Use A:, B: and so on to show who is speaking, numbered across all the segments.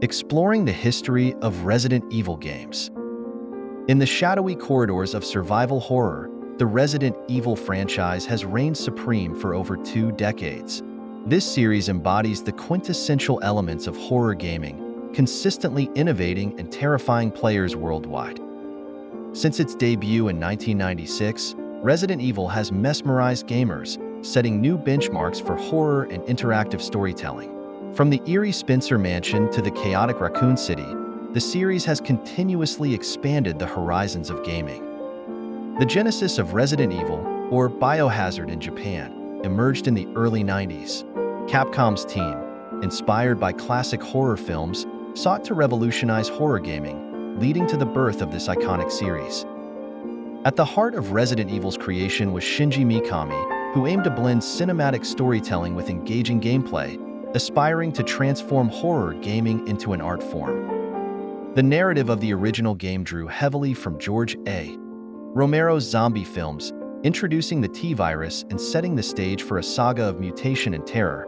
A: exploring the history of Resident Evil games. In the shadowy corridors of survival horror, the Resident Evil franchise has reigned supreme for over 2 decades. This series embodies the quintessential elements of horror gaming, consistently innovating and terrifying players worldwide. Since its debut in 1996, Resident Evil has mesmerized gamers, setting new benchmarks for horror and interactive storytelling. From the eerie Spencer Mansion to the chaotic Raccoon City, the series has continuously expanded the horizons of gaming. The genesis of Resident Evil, or Biohazard in Japan, emerged in the early 90s. Capcom's team, inspired by classic horror films, sought to revolutionize horror gaming, leading to the birth of this iconic series. At the heart of Resident Evil's creation was Shinji Mikami, who aimed to blend cinematic storytelling with engaging gameplay, aspiring to transform horror gaming into an art form. The narrative of the original game drew heavily from George A. Romero's zombie films, introducing the T-virus and setting the stage for a saga of mutation and terror.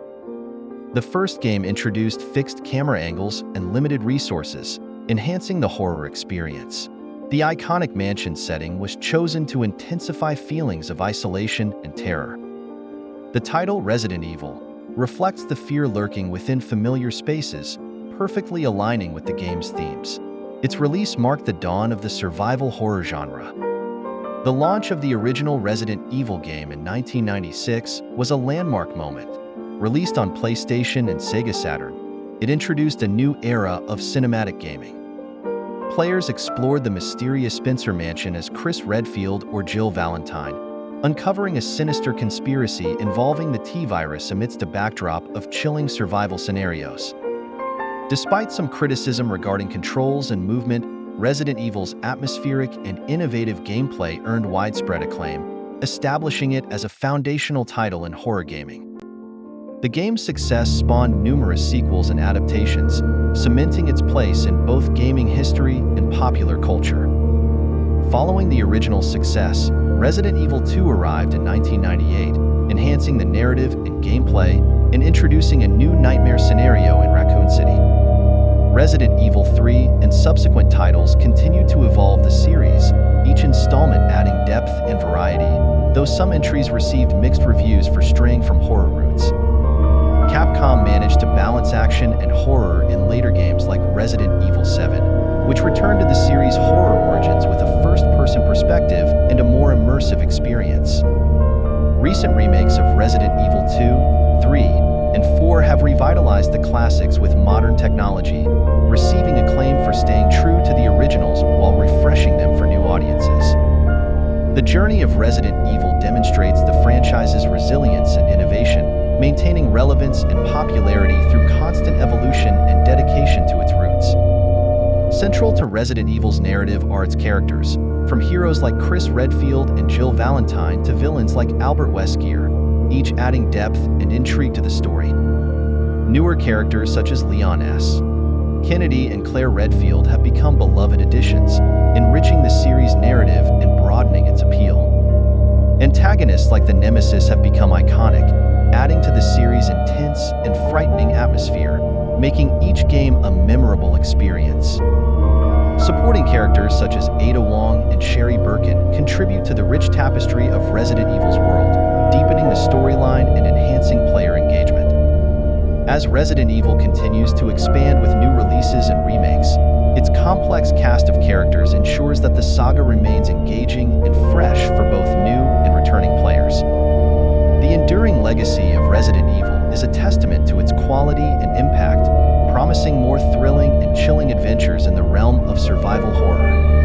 A: The first game introduced fixed camera angles and limited resources, enhancing the horror experience. The iconic mansion setting was chosen to intensify feelings of isolation and terror. The title Resident Evil reflects the fear lurking within familiar spaces, perfectly aligning with the game's themes. Its release marked the dawn of the survival horror genre. The launch of the original Resident Evil game in 1996 was a landmark moment. Released on PlayStation and Sega Saturn, it introduced a new era of cinematic gaming. Players explored the mysterious Spencer Mansion as Chris Redfield or Jill Valentine, uncovering a sinister conspiracy involving the T-virus amidst a backdrop of chilling survival scenarios. Despite some criticism regarding controls and movement, Resident Evil's atmospheric and innovative gameplay earned widespread acclaim, establishing it as a foundational title in horror gaming. The game's success spawned numerous sequels and adaptations, cementing its place in both gaming history and popular culture. Following the original's success, Resident Evil 2 arrived in 1998, enhancing the narrative and gameplay and introducing a new nightmare scenario in Raccoon City. Resident Evil 3 and subsequent titles continued to evolve the series, each installment adding depth and variety, though some entries received mixed reviews for straying from horror roots. Capcom managed to balance action and horror in later games like Resident Evil 7, which returned to the series' horror origins with a first-person perspective and a more immersive experience. Recent remakes of Resident Evil 2, 3, and 4 have revitalized the classics with modern technology, receiving acclaim for staying true to the originals while refreshing them for new audiences. The journey of Resident Evil demonstrates the franchise's resilience and innovation, maintaining relevance and popularity through constant evolution and dedication to its roots. Central to Resident Evil's narrative are its characters, from heroes like Chris Redfield and Jill Valentine to villains like Albert Wesker, each adding depth and intrigue to the story. Newer characters such as Leon S. Kennedy and Claire Redfield have become beloved additions, enriching the series' narrative and broadening its appeal. Antagonists like the Nemesis have become iconic, adding to the series' intense and frightening atmosphere, making each game a memorable experience. Supporting characters such as Ada Wong and Sherry Birkin contribute to the rich tapestry of Resident Evil's world, deepening the storyline and enhancing player engagement. As Resident Evil continues to expand with new releases and remakes, its complex cast of characters ensures that the saga remains engaging and fresh for both new and returning players. The enduring legacy of Resident Evil is a testament to its quality and impact, promising more thrilling and chilling adventures in the realm of survival horror.